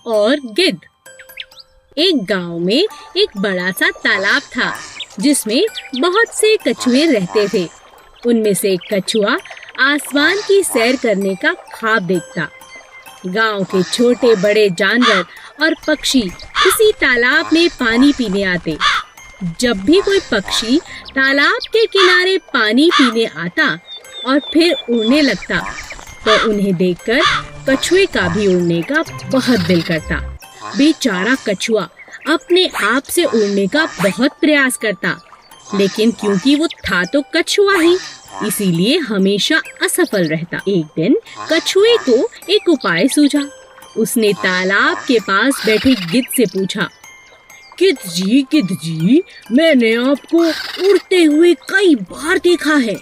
और गिद्ध। एक गांव में एक बड़ा सा तालाब था जिसमें बहुत से कछुए रहते थे। उनमें से एक कछुआ आसमान की सैर करने का ख्वाब देखता। गांव के छोटे बड़े जानवर और पक्षी इसी तालाब में पानी पीने आते। जब भी कोई पक्षी तालाब के किनारे पानी पीने आता और फिर उड़ने लगता तो उन्हें देखकर कछुए का भी उड़ने का बहुत दिल करता। बेचारा कछुआ अपने आप से उड़ने का बहुत प्रयास करता, लेकिन क्योंकि वो था तो कछुआ ही, इसीलिए हमेशा असफल रहता। एक दिन कछुए को एक उपाय सूझा। उसने तालाब के पास बैठे गिद्ध से पूछा, गिद्ध जी, मैंने आपको उड़ते हुए कई बार देखा है।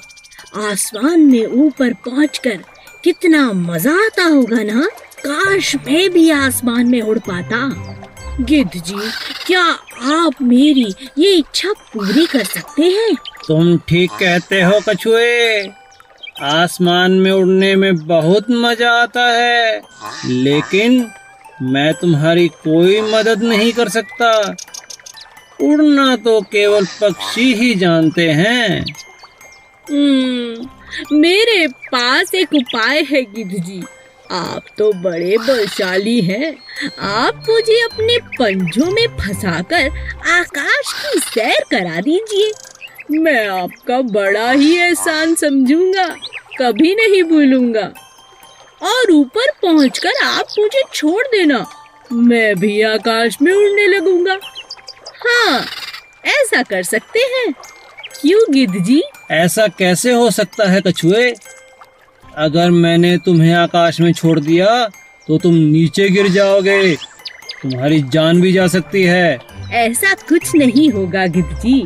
आसमान में ऊपर पहुंचकर कितना मजा आता होगा ना। काश मैं भी आसमान में उड़ पाता। गिद्ध जी, क्या आप मेरी ये इच्छा पूरी कर सकते हैं? तुम ठीक कहते हो कछुए, आसमान में उड़ने में बहुत मजा आता है, लेकिन मैं तुम्हारी कोई मदद नहीं कर सकता। उड़ना तो केवल पक्षी ही जानते हैं। मेरे पास एक उपाय है गिद्ध जी। आप तो बड़े बलशाली हैं। आप मुझे अपने पंजों में फंसाकर आकाश की सैर करा दीजिए। मैं आपका बड़ा ही एहसान समझूंगा, कभी नहीं भूलूंगा। और ऊपर पहुंचकर आप मुझे छोड़ देना, मैं भी आकाश में उड़ने लगूंगा। हाँ, ऐसा कर सकते हैं, क्यों गिद्ध जी? ऐसा कैसे हो सकता है कछुए? अगर मैंने तुम्हें आकाश में छोड़ दिया तो तुम नीचे गिर जाओगे, तुम्हारी जान भी जा सकती है। ऐसा कुछ नहीं होगा गिद्ध जी,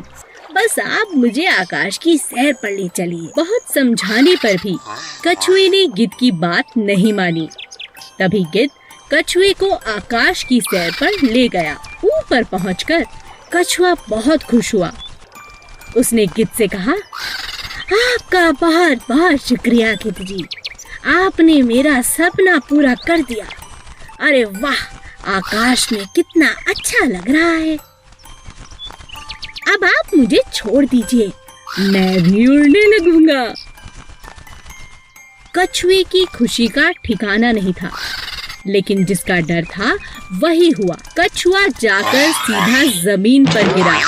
बस आप मुझे आकाश की सैर पर ले चलिए। बहुत समझाने पर भी कछुए ने गिद्ध की बात नहीं मानी। तभी गिद्ध कछुए को आकाश की सैर पर ले गया। ऊपर पहुंचकर कछुआ बहुत खुश हुआ। उसने गिद्ध से कहा, आपका बहुत बहुत शुक्रिया गिद्ध जी, आपने मेरा सपना पूरा कर दिया। अरे वाह, आकाश में कितना अच्छा लग रहा है। अब आप मुझे छोड़ दीजिए, मैं भी उड़ने लगूंगा। कछुए की खुशी का ठिकाना नहीं था, लेकिन जिसका डर था वही हुआ। कछुआ जाकर सीधा जमीन पर गिरा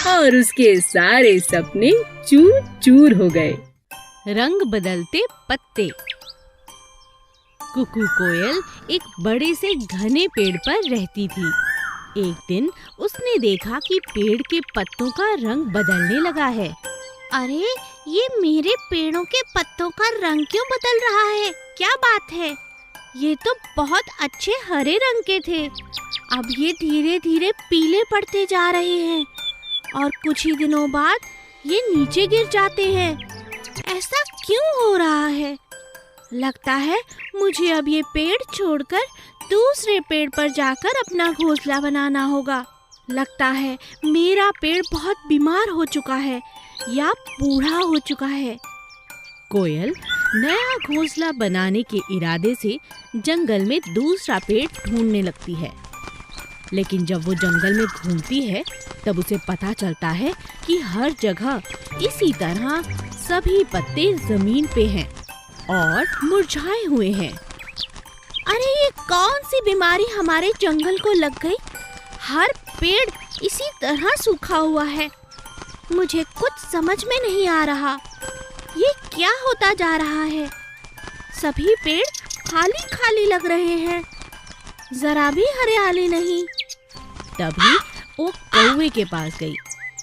और उसके सारे सपने चूर चूर हो गए। रंग बदलते पत्ते। कुकू कोयल एक बड़े से घने पेड़ पर रहती थी। एक दिन उसने देखा कि पेड़ के पत्तों का रंग बदलने लगा है। अरे, ये मेरे पेड़ों के पत्तों का रंग क्यों बदल रहा है? क्या बात है? ये तो बहुत अच्छे हरे रंग के थे, अब ये धीरे धीरे पीले पड़ते जा रहे हैं और कुछ ही दिनों बाद ये नीचे गिर जाते हैं। ऐसा क्यों हो रहा है? लगता है मुझे अब ये पेड़ छोड़कर दूसरे पेड़ पर जाकर अपना घोंसला बनाना होगा। लगता है मेरा पेड़ बहुत बीमार हो चुका है या बूढ़ा हो चुका है। कोयल नया घोंसला बनाने के इरादे से जंगल में दूसरा पेड़ ढूंढने लगती है, लेकिन जब वो जंगल में घूमती है तब उसे पता चलता है कि हर जगह इसी तरह सभी पत्ते जमीन पे हैं और मुरझाए हुए हैं। अरे, ये कौन सी बीमारी हमारे जंगल को लग गई? हर पेड़ इसी तरह सूखा हुआ है। मुझे कुछ समझ में नहीं आ रहा, ये क्या होता जा रहा है? सभी पेड़ खाली खाली लग रहे हैं, जरा भी हरियाली नहीं। तभी वो कौवे के पास गई।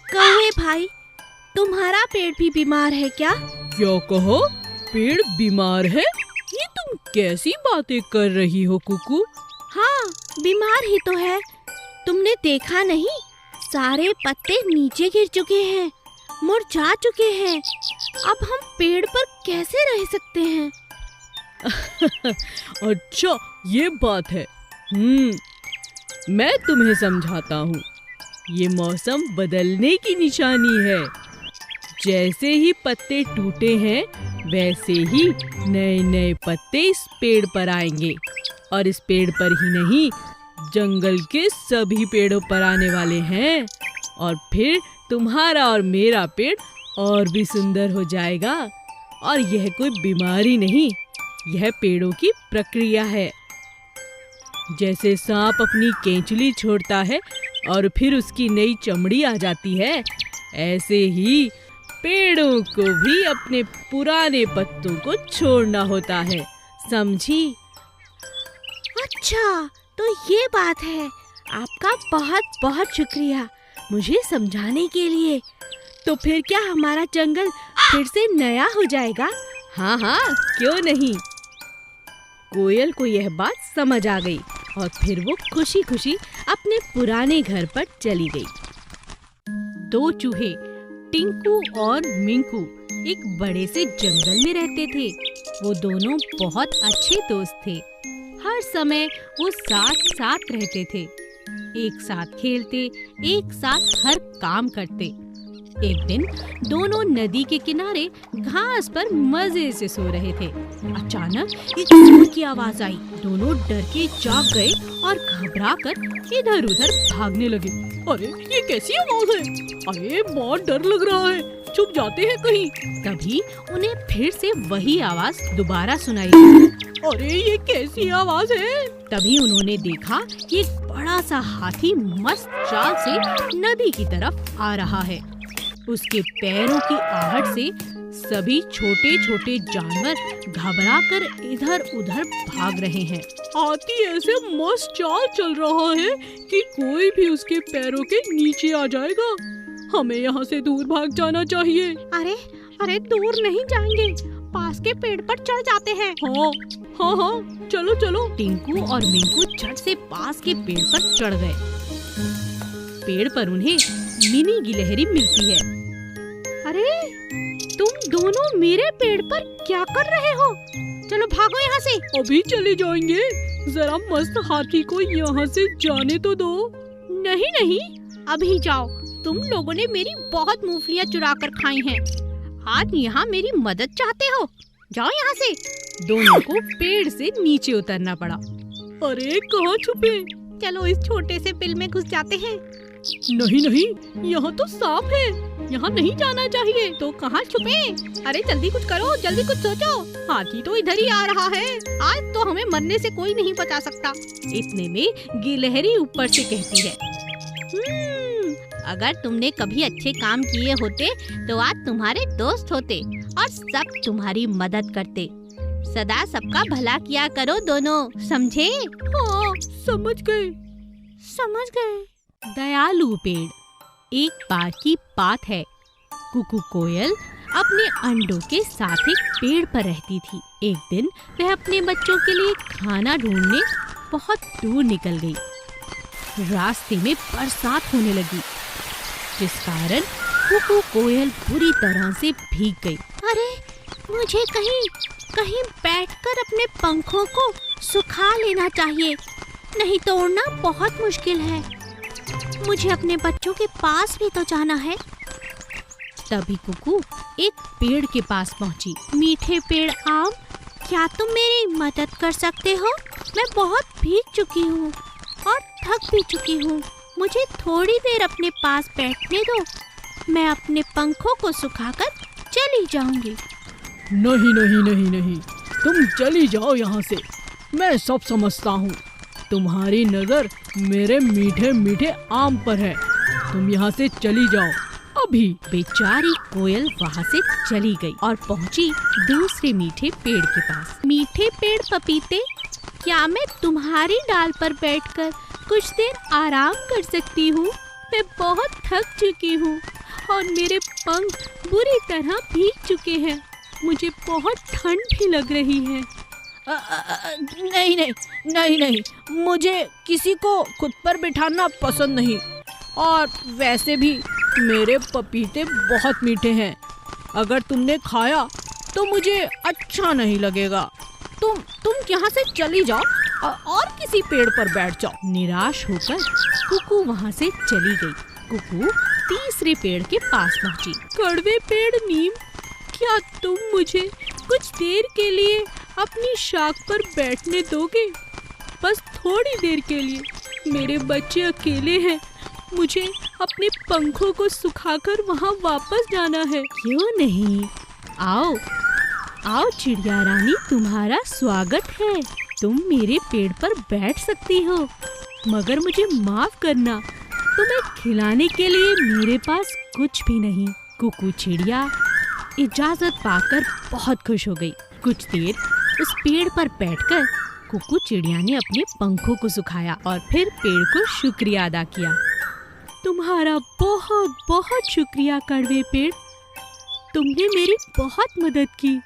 कौवे भाई, तुम्हारा पेड़ भी बीमार है क्या? क्या कहो? पेड़ बीमार है? ये तुम कैसी बातें कर रही हो कुकू? हाँ, बीमार ही तो है। तुमने देखा नहीं, सारे पत्ते नीचे गिर चुके हैं, मुरझा चुके हैं। अब हम पेड़ पर कैसे रह सकते हैं? अच्छा, ये बात है। मैं तुम्हें समझाता हूँ। ये मौसम बदलने की निशानी है। जैसे ही पत्ते टूटे हैं, वैसे ही नए नए पत्ते इस पेड़ पर आएंगे और इस पेड़ पर ही नहीं, जंगल के सभी पेड़ों पर आने वाले हैं और फिर तुम्हारा और मेरा पेड़ और भी सुंदर हो जाएगा। और यह कोई बीमारी नहीं, यह पेड़ों की प्रक्रिया है। जैसे सांप अपनी केंचुली छोड़ता है और फिर उसकी नई चमड़ी आ जाती है, ऐसे ही पेड़ों को भी अपने पुराने पत्तों को छोड़ना होता है, समझी? अच्छा, तो ये बात है। आपका बहुत बहुत शुक्रिया मुझे समझाने के लिए। तो फिर क्या हमारा जंगल फिर से नया हो जाएगा? हाँ हाँ, क्यों नहीं। कोयल को यह बात समझ आ गई और फिर वो खुशी खुशी अपने पुराने घर पर चली गई। दो चूहे टिंकू और मिंकू एक बड़े से जंगल में रहते थे। वो दोनों बहुत अच्छे दोस्त थे। हर समय वो साथ साथ रहते थे, एक साथ खेलते, एक साथ हर काम करते। एक दिन दोनों नदी के किनारे घास पर मजे से सो रहे थे। अचानक एक जोर की आवाज आई। दोनों डर के जाग गए और घबरा कर इधर उधर भागने लगे। अरे ये कैसी आवाज है? अरे बहुत डर लग रहा है, छुप जाते हैं कहीं। तभी उन्हें फिर से वही आवाज दोबारा सुनाई दी। अरे ये कैसी आवाज है? तभी उन्होंने देखा कि एक बड़ा सा हाथी मस्त चाल से नदी की तरफ आ रहा है। उसके पैरों की आहट से सभी छोटे छोटे जानवर घबराकर इधर उधर भाग रहे हैं। हाथी ऐसे मस्त चाल चल रहा है कि कोई भी उसके पैरों के नीचे आ जाएगा। हमें यहाँ से दूर भाग जाना चाहिए। अरे अरे, दूर नहीं जाएंगे, पास के पेड़ पर चढ़ जाते हैं। हाँ हाँ हाँ, चलो चलो। टिंकू और मिंकू झट से पास के पेड़ पर चढ़ गए। पेड़ पर उन्हें मिनी गिलहरी मिलती है। अरे तुम दोनों मेरे पेड़ पर क्या कर रहे हो? चलो भागो यहाँ से। अभी चले जाएंगे, जरा मस्त हाथी को यहाँ से जाने तो दो। नहीं नहीं, अभी जाओ। तुम लोगों ने मेरी बहुत मूंगफलियाँ चुरा कर खाई हैं। आज यहाँ मेरी मदद चाहते हो? जाओ यहाँ से। दोनों को पेड़ से नीचे उतरना पड़ा। अरे कहाँ छुपे? चलो इस छोटे से बिल में घुस जाते हैं। नहीं नहीं, यहाँ तो सांप है, यहाँ नहीं जाना चाहिए। तो कहाँ छुपे? अरे जल्दी कुछ करो, जल्दी कुछ सोचो। हाथी तो इधर ही आ रहा है, आज तो हमें मरने से कोई नहीं बचा सकता। इतने में गिलहरी ऊपर से कहती है, अगर तुमने कभी अच्छे काम किए होते तो आज तुम्हारे दोस्त होते और सब तुम्हारी मदद करते। सदा सबका भला किया करो दोनों, समझे? हाँ समझ गए। समझ गए। दयालु पेड़। एक बार की बात है, कुकू कोयल अपने अंडों के साथ एक पेड़ पर रहती थी। एक दिन वह अपने बच्चों के लिए खाना ढूंढने बहुत दूर निकल गई। रास्ते में बरसात होने लगी, जिस कारण कुकू कोयल बुरी तरह से भीग गई। अरे मुझे कहीं बैठकर अपने पंखों को सुखा लेना चाहिए, नहीं तो उड़ना बहुत मुश्किल है। मुझे अपने बच्चों के पास भी तो जाना है। तभी कुकू एक पेड़ के पास पहुंची। मीठे पेड़ आम, क्या तुम मेरी मदद कर सकते हो? मैं बहुत भीग चुकी हूँ और थक भी चुकी हूँ। मुझे थोड़ी देर अपने पास बैठने दो, मैं अपने पंखों को सुखाकर चली जाऊंगी। नहीं नहीं नहीं नहीं, तुम चली जाओ यहाँ से। मैं सब समझता हूँ, तुम्हारी नजर मेरे मीठे मीठे आम पर है। तुम यहाँ से चली जाओ अभी। बेचारी कोयल वहाँ से चली गई और पहुँची दूसरे मीठे पेड़ के पास। मीठे पेड़ पपीते, क्या मैं तुम्हारी डाल पर बैठकर कुछ देर आराम कर सकती हूँ? मैं बहुत थक चुकी हूँ और मेरे पंख बुरी तरह भीग चुके हैं। मुझे बहुत ठंड भी लग रही है। नहीं नहीं नहीं नहीं, मुझे किसी को खुद पर बिठाना पसंद नहीं, और वैसे भी मेरे पपीते बहुत मीठे हैं। अगर तुमने खाया तो मुझे अच्छा नहीं लगेगा। तुम यहाँ से चली जाओ और किसी पेड़ पर बैठ जाओ। निराश होकर कुकू वहाँ से चली गई। कुकू तीसरे पेड़ के पास पहुँची। कड़वे पेड़ नीम, क्या तुम मुझे कुछ देर के लिए अपनी शाख पर बैठने दोगे? बस थोड़ी देर के लिए, मेरे बच्चे अकेले हैं। मुझे अपने पंखों को सुखाकर वहाँ वापस जाना है। क्यों नहीं, आओ आओ चिड़िया रानी, तुम्हारा स्वागत है। तुम मेरे पेड़ पर बैठ सकती हो, मगर मुझे माफ करना, तुम्हें खिलाने के लिए मेरे पास कुछ भी नहीं। कुकू चिड़िया इजाजत पाकर बहुत खुश हो गई। कुछ देर उस पेड़ पर बैठकर कुकू चिड़िया ने अपने पंखों को सुखाया और फिर पेड़ को शुक्रिया अदा किया। तुम्हारा बहुत बहुत शुक्रिया कड़वे पेड़, तुमने मेरी बहुत मदद की।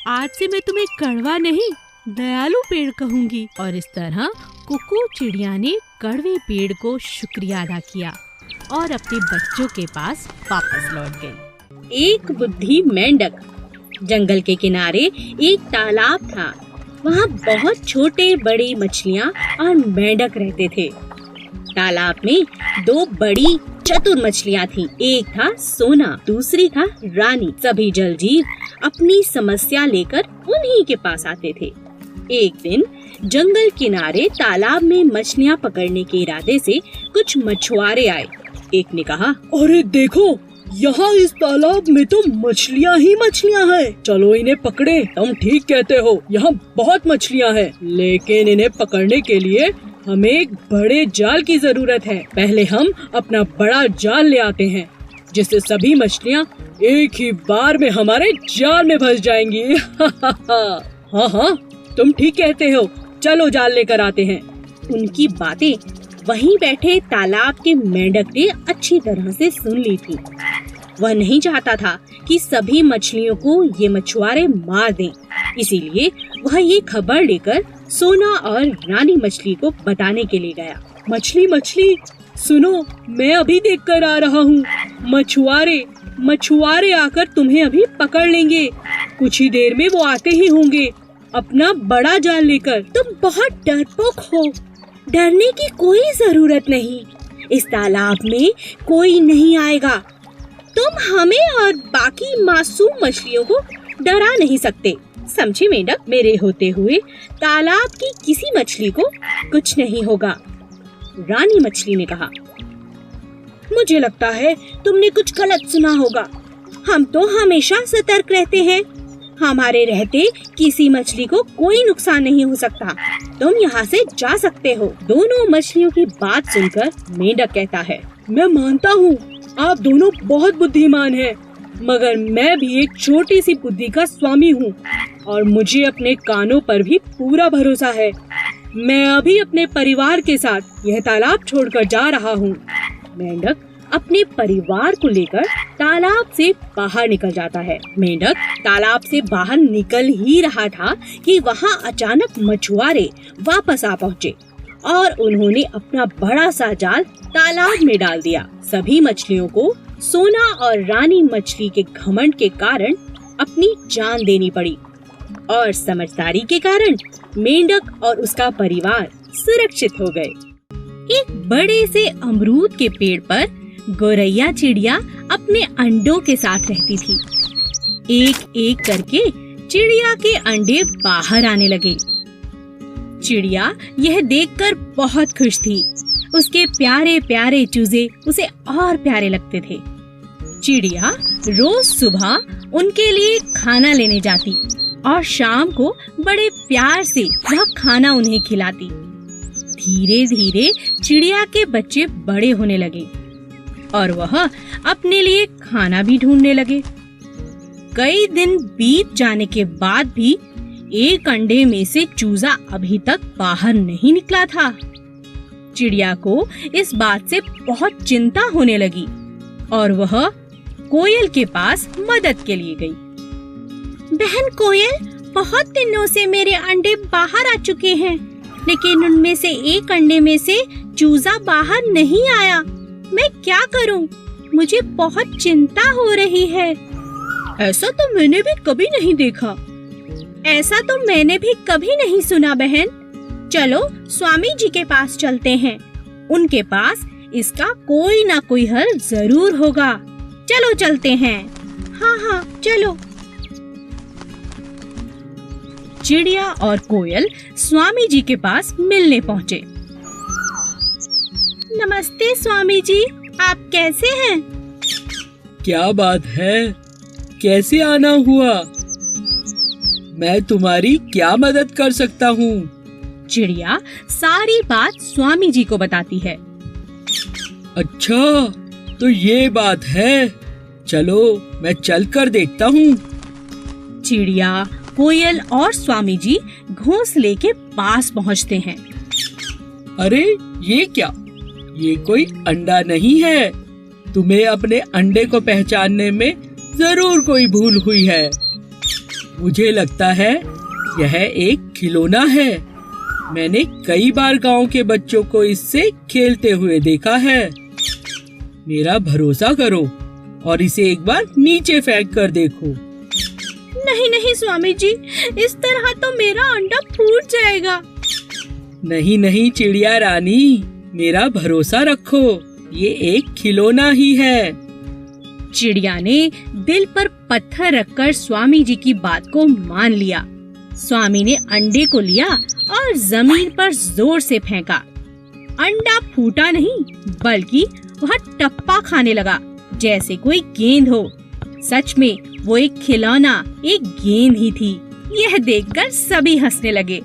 आज से मैं तुम्हें कड़वा नहीं, दयालु पेड़ कहूंगी। और इस तरह कुकू चिड़िया ने कड़वे पेड़ को शुक्रिया अदा किया और अपने बच्चों के पास वापस लौट गई। एक बुद्धि मेंढक। जंगल के किनारे एक तालाब था। वहाँ बहुत छोटे बड़ी मछलियाँ और मेंढक रहते थे। तालाब में दो बड़ी चतुर मछलियाँ थीं। एक था सोना, दूसरी था रानी। सभी जलजीव अपनी समस्या लेकर उन्हीं के पास आते थे। एक दिन जंगल किनारे तालाब में मछलियाँ पकड़ने के इरादे से कुछ मछुआरे आए। एक ने कहा, अरे देखो, यहाँ इस तालाब में तो मछलियाँ ही मछलियाँ हैं। चलो इन्हें पकड़े। तुम ठीक कहते हो, यहाँ बहुत मछलियाँ हैं, लेकिन इन्हें पकड़ने के लिए हमें एक बड़े जाल की जरूरत है। पहले हम अपना बड़ा जाल ले आते हैं, जिससे सभी मछलियाँ एक ही बार में हमारे जाल में फंस जाएंगी। हाँ हाँ, तुम ठीक कहते हो, चलो जाल लेकर आते हैं। उनकी बातें वहीं बैठे तालाब के मेंढक ने अच्छी तरह से सुन ली थी। वह नहीं चाहता था कि सभी मछलियों को ये मछुआरे मार दें, इसीलिए वह ये खबर लेकर सोना और रानी मछली को बताने के लिए गया। मछली सुनो, मैं अभी देख कर आ रहा हूँ। मछुआरे आकर तुम्हें अभी पकड़ लेंगे। कुछ ही देर में वो आते ही होंगे अपना बड़ा जाल लेकर। तुम बहुत डरपोक हो। डरने की कोई जरूरत नहीं। इस तालाब में कोई नहीं आएगा। तुम हमें और बाकी मासूम मछलियों को डरा नहीं सकते। समझे मेंढक, मेरे होते हुए तालाब की किसी मछली को कुछ नहीं होगा। रानी मछली ने कहा, मुझे लगता है तुमने कुछ गलत सुना होगा। हम तो हमेशा सतर्क रहते हैं। हमारे रहते किसी मछली को कोई नुकसान नहीं हो सकता। तुम यहाँ से जा सकते हो। दोनों मछलियों की बात सुनकर मेंढक कहता है, मैं मानता हूँ आप दोनों बहुत बुद्धिमान हैं, मगर मैं भी एक छोटी सी बुद्धि का स्वामी हूँ और मुझे अपने कानों पर भी पूरा भरोसा है। मैं अभी अपने परिवार के साथ यह तालाब छोड़कर जा रहा हूँ। मेंढक अपने परिवार को लेकर तालाब से बाहर निकल जाता है। मेंढक तालाब से बाहर निकल ही रहा था कि वहाँ अचानक मछुआरे वापस आ पहुँचे और उन्होंने अपना बड़ा सा जाल तालाब में डाल दिया। सभी मछलियों को सोना और रानी मछली के घमंड के कारण अपनी जान देनी पड़ी और समझदारी के कारण मेंढक और उसका परिवार सुरक्षित हो गए। एक बड़े से अमरूद के पेड़ पर गौरैया चिड़िया अपने अंडों के साथ रहती थी। एक एक करके चिड़िया के अंडे बाहर आने लगे। चिड़िया यह देखकर बहुत खुश थी। उसके प्यारे प्यारे चूजे उसे और प्यारे लगते थे। चिड़िया रोज सुबह उनके लिए खाना लेने जाती और शाम को बड़े प्यार से वह खाना उन्हें खिलाती। धीरे धीरे चिड़िया के बच्चे बड़े होने लगे और वह अपने लिए खाना भी ढूंढने लगे। कई दिन बीत जाने के बाद भी एक अंडे में से चूजा अभी तक बाहर नहीं निकला था। चिड़िया को इस बात से बहुत चिंता होने लगी और वह कोयल के पास मदद के लिए गई। बहन कोयल, बहुत दिनों से मेरे अंडे बाहर आ चुके हैं, लेकिन उनमें से एक अंडे में से चूजा बाहर नहीं आया। मैं क्या करूं? मुझे बहुत चिंता हो रही है। ऐसा तो मैंने भी कभी नहीं देखा। ऐसा तो मैंने भी कभी नहीं सुना बहन। चलो स्वामी जी के पास चलते हैं। उनके पास इसका कोई ना कोई हल जरूर होगा। चलो चलते हैं। हाँ, चलो। चिड़िया और कोयल स्वामी जी के पास मिलने पहुँचे। नमस्ते स्वामी जी, आप कैसे हैं? क्या बात है, कैसे आना हुआ? मैं तुम्हारी क्या मदद कर सकता हूँ? चिड़िया सारी बात स्वामी जी को बताती है। अच्छा, तो ये बात है। चलो मैं चल कर देखता हूँ। चिड़िया, कोयल और स्वामी जी घोंसले के पास पहुँचते हैं। अरे ये क्या? ये कोई अंडा नहीं है। तुम्हें अपने अंडे को पहचानने में जरूर कोई भूल हुई है। मुझे लगता है यह एक खिलौना है। मैंने कई बार गांव के बच्चों को इससे खेलते हुए देखा है। मेरा भरोसा करो और इसे एक बार नीचे फेंक कर देखो। नहीं नहीं स्वामी जी, इस तरह तो मेरा अंडा फूट जाएगा। नहीं नहीं चिड़िया रानी, मेरा भरोसा रखो, ये एक खिलौना ही है। चिड़िया ने दिल पर पत्थर रखकर स्वामी जी की बात को मान लिया। स्वामी ने अंडे को लिया और जमीन पर जोर से फेंका। अंडा फूटा नहीं, बल्कि वह टप्पा खाने लगा जैसे कोई गेंद हो। सच में वो एक खिलौना, एक गेंद ही थी। यह देखकर सभी हंसने लगे।